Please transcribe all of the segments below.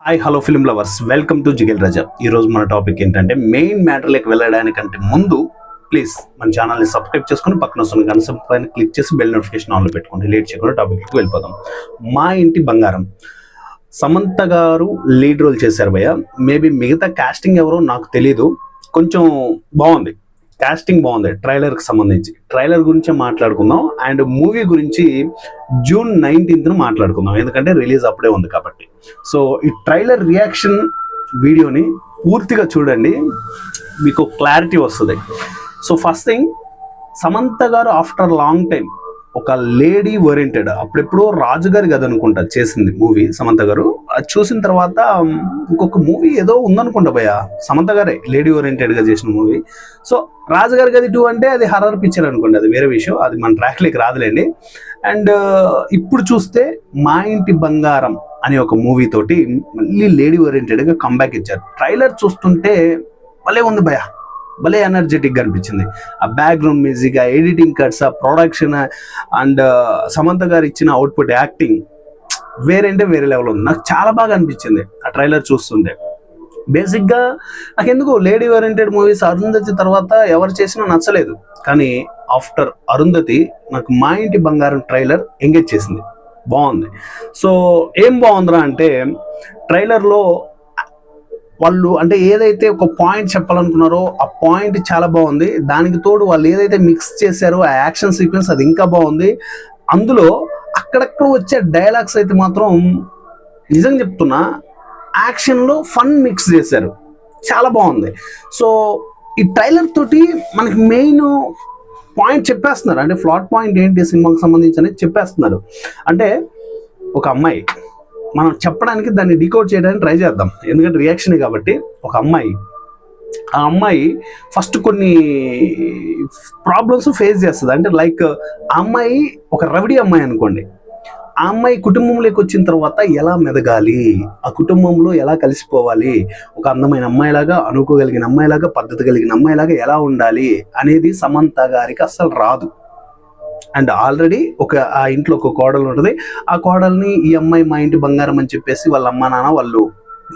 Hi hello film lovers, welcome to Jigel Raja. ఈరోజు మన topic ఏంటంటే మెయిన్ మ్యాటర్లోకి వెళ్ళడానికంటే ముందు ప్లీజ్ మన ఛానల్ని సబ్స్క్రైబ్ చేసుకుని పక్కన వస్తున్న గంట పైన క్లిక్ చేసి బెల్ నోటిఫికేషన్ ఆన్లో పెట్టుకోండి. లేట్ చేయకుండా టాపిక్కి వెళ్ళిపోదాం. మా ఇంటి బంగారం సమంత గారు లీడ్ రోల్ చేశారు భయ్య. మేబీ మిగతా కాస్టింగ్ ఎవరో నాకు తెలీదు, కొంచెం బాగుంది, కాస్టింగ్ బాగుంది. ట్రైలర్కి సంబంధించి ట్రైలర్ గురించి మాట్లాడుకుందాం అండ్ మూవీ గురించి జూన్ 19th మాట్లాడుకుందాం, ఎందుకంటే రిలీజ్ అప్పుడే ఉంది కాబట్టి. సో ఈ ట్రైలర్ రియాక్షన్ వీడియోని పూర్తిగా చూడండి, మీకు క్లారిటీ వస్తుంది. సో ఫస్ట్ థింగ్, సమంత గారు ఆఫ్టర్ లాంగ్ టైం ఒక లేడీ ఓరియంటెడ్, అప్పుడెప్పుడో రాజుగారి గది అనుకుంటా చేసింది మూవీ సమంత గారు. అది చూసిన తర్వాత ఇంకొక మూవీ ఏదో ఉందనుకుంటా భయ్య, సమంత గారే లేడీ ఓరియంటెడ్గా చేసిన మూవీ. సో రాజుగారి గది 2 అంటే అది హర్రర్ పిక్చర్ అనుకోండి, అది వేరే విషయం, అది మన ట్రాక్లోకి రాదులేండి. అండ్ ఇప్పుడు చూస్తే మా ఇంటి బంగారం అనే ఒక మూవీ తోటి మళ్ళీ లేడీ ఓరియంటెడ్గా కంబ్యాక్ ఇచ్చారు. ట్రైలర్ చూస్తుంటే భలే ఉంది భయ్య, భలే ఎనర్జెటిక్గా అనిపించింది. ఆ బ్యాక్గ్రౌండ్ మ్యూజిక్, ఆ ఎడిటింగ్ కట్స్, ఆ ప్రొడక్షన్ అండ్ సమంత గారు ఇచ్చిన అవుట్పుట్, యాక్టింగ్ వేరే అంటే వేరే లెవెల్ ఉంది. నాకు చాలా బాగా అనిపించింది ఆ ట్రైలర్ చూస్తుంటే. బేసిక్గా నాకు ఎందుకు లేడీ ఓరియంటెడ్ మూవీస్ అరుంధతి తర్వాత ఎవరు చేసినా నచ్చలేదు, కానీ ఆఫ్టర్ అరుంధతి నాకు మా ఇంటి బంగారం ట్రైలర్ ఎంగేజ్ చేసింది, బాగుంది. సో ఏం బాగుందిరా అంటే ట్రైలర్లో వాళ్ళు అంటే ఏదైతే ఒక పాయింట్ చెప్పాలనుకున్నారో ఆ పాయింట్ చాలా బాగుంది. దానికి తోడు వాళ్ళు ఏదైతే మిక్స్ చేశారో ఆ యాక్షన్ సీక్వెన్స్ అది ఇంకా బాగుంది. అందులో అక్కడక్కడ వచ్చే డైలాగ్స్ అయితే మాత్రం నిజంగా చెప్తున్నా, యాక్షన్లో ఫన్ మిక్స్ చేశారు, చాలా బాగుంది. సో ఈ ట్రైలర్ తోటి మనకి మెయిన్ పాయింట్ చెప్పేస్తున్నారు, అంటే ప్లాట్ పాయింట్ ఏంటి సినిమాకి సంబంధించి అనేది చెప్పేస్తున్నారు. అంటే ఒక అమ్మాయి, మనం చెప్పడానికి దాన్ని డీకోడ్ చేయడానికి ట్రై చేద్దాం, ఎందుకంటే రియాక్షనే కాబట్టి. ఒక అమ్మాయి, ఆ అమ్మాయి ఫస్ట్ కొన్ని ప్రాబ్లమ్స్ ఫేస్ చేస్తుంది. అంటే లైక్ ఆ అమ్మాయి ఒక రవిడి అమ్మాయి అనుకోండి, ఆ అమ్మాయి కుటుంబంలోకి వచ్చిన తర్వాత ఎలా మెదగాలి, ఆ కుటుంబంలో ఎలా కలిసిపోవాలి, ఒక అందమైన అమ్మాయిలాగా, అనుకోగలిగిన అమ్మాయిలాగా, పద్ధతి కలిగిన అమ్మాయిలాగా ఎలా ఉండాలి అనేది సమంత గారికి అస్సలు రాదు. అండ్ ఆల్రెడీ ఆ ఇంట్లో ఒక కోడలు ఉంటుంది, ఆ కోడల్ని ఈ అమ్మాయి మా ఇంటి బంగారం అని చెప్పేసి వాళ్ళ అమ్మ నాన్న వాళ్ళు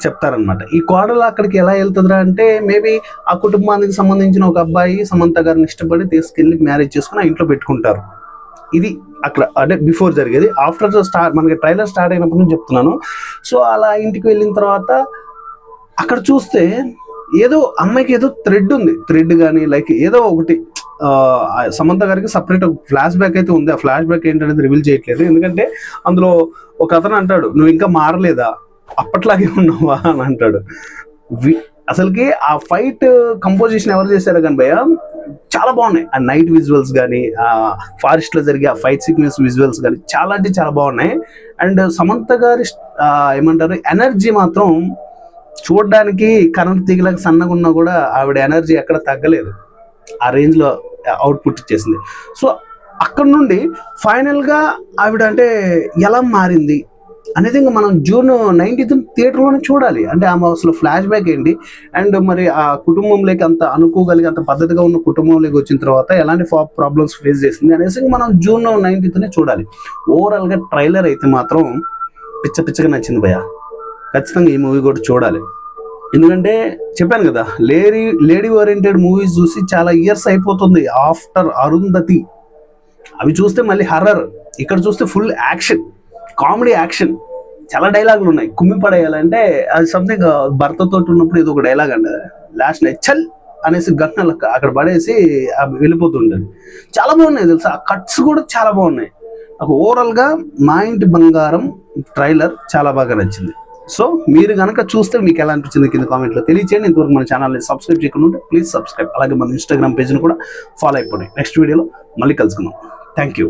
చెప్తారనమాట. ఈ కోడలు అక్కడికి ఎలా వెళ్తుందిరా అంటే మేబీ ఆ కుటుంబానికి సంబంధించిన ఒక అబ్బాయి సమంత గారిని ఇష్టపడి తీసుకెళ్ళి మ్యారేజ్ చేసుకుని ఆ ఇంట్లో పెట్టుకుంటారు. ఇది అక్కడ అంటే బిఫోర్ జరిగేది. ఆఫ్టర్ మనకి ట్రైలర్ స్టార్ట్ అయినప్పటి నుంచి చెప్తున్నాను. సో అలా ఇంటికి వెళ్ళిన తర్వాత అక్కడ చూస్తే ఏదో అమ్మాయికి ఏదో థ్రెడ్ ఉంది, థ్రెడ్ కానీ లైక్ ఏదో ఒకటి. సమంత గారికి సపరేట్ ఫ్లాష్ బ్యాక్ అయితే ఉంది. ఆ ఫ్లాష్ బ్యాక్ ఏంటనేది రివీల్ చేయట్లేదు, ఎందుకంటే అందులో ఒక అతను అంటాడు, నువ్వు ఇంకా మారలేదా, అప్పట్లాగే ఉన్నావా అని అంటాడు. అసలుకి ఆ ఫైట్ కంపోజిషన్ ఎవరు చేశారో కానీ భయ్య చాలా బాగున్నాయి. ఆ నైట్ విజువల్స్ కానీ, ఆ ఫారెస్ట్లో జరిగే ఆ ఫైట్ సీక్వెన్స్ విజువల్స్ కానీ చాలా అంటే చాలా బాగున్నాయి. అండ్ సమంత గారి ఏమంటారు ఎనర్జీ మాత్రం చూడడానికి కరెంట్ తీగలకు సన్నగా ఉన్నా కూడా ఆవిడ ఎనర్జీ ఎక్కడ తగ్గలేదు, ఆ రేంజ్లో అవుట్పుట్ ఇచ్చేసింది. సో అక్కడ నుండి ఫైనల్గా ఆవిడ అంటే ఎలా మారింది అనేది ఇంకా మనం June 19th థియేటర్లోనే చూడాలి. అంటే ఆమె అసలు ఫ్లాష్ బ్యాక్ ఏంటి, అండ్ మరి ఆ కుటుంబంలోకి అంత అనుకోగలిగి అంత పద్ధతిగా ఉన్న కుటుంబంలోకి వచ్చిన తర్వాత ఎలాంటి ప్రాబ్లమ్స్ ఫేస్ చేసింది అనేసి మనం June 19th చూడాలి. ఓవరాల్గా ట్రైలర్ అయితే మాత్రం పిచ్చగా నచ్చింది భయ్య. ఖచ్చితంగా ఈ మూవీ కూడా చూడాలి, ఎందుకంటే చెప్పాను కదా, లేడీ ఓరియంటెడ్ మూవీస్ చూసి చాలా ఇయర్స్ అయిపోతుంది. ఆఫ్టర్ అరుంధతి అవి చూస్తే మళ్ళీ హర్రర్, ఇక్కడ చూస్తే ఫుల్ యాక్షన్, కామెడీ యాక్షన్, చాలా డైలాగులు ఉన్నాయి. కుమ్మి పడేయాలంటే అది సంథింగ్ భర్తతో ఉన్నప్పుడు ఏదో ఒక డైలాగ్ అండి, లాస్ట్ చల్ అనేసి గట్నలు అక్కడ పడేసి వెళ్ళిపోతుంటుంది. చాలా బాగున్నాయి తెలుసా, ఆ కట్స్ కూడా చాలా బాగున్నాయి. నాకు ఓవరాల్గా మా ఇంటి బంగారం ట్రైలర్ చాలా బాగా నచ్చింది. సో మీరు కనుక చూస్తే మీకు ఎలా అనిపించింది కింద కామెంట్లో తెలియచేయండి. ఇంతవరకు మన ఛానల్ని సబ్స్క్రైబ్ చేయకుండా ఉంటే ప్లీజ్ సబ్స్క్రైబ్, అలాగే మన ఇన్స్టాగ్రామ్ పేజ్ని కూడా ఫాలో అయిపోండి. నెక్స్ట్ వీడియోలో మళ్ళీ కలుసుకుందాం. Thank you.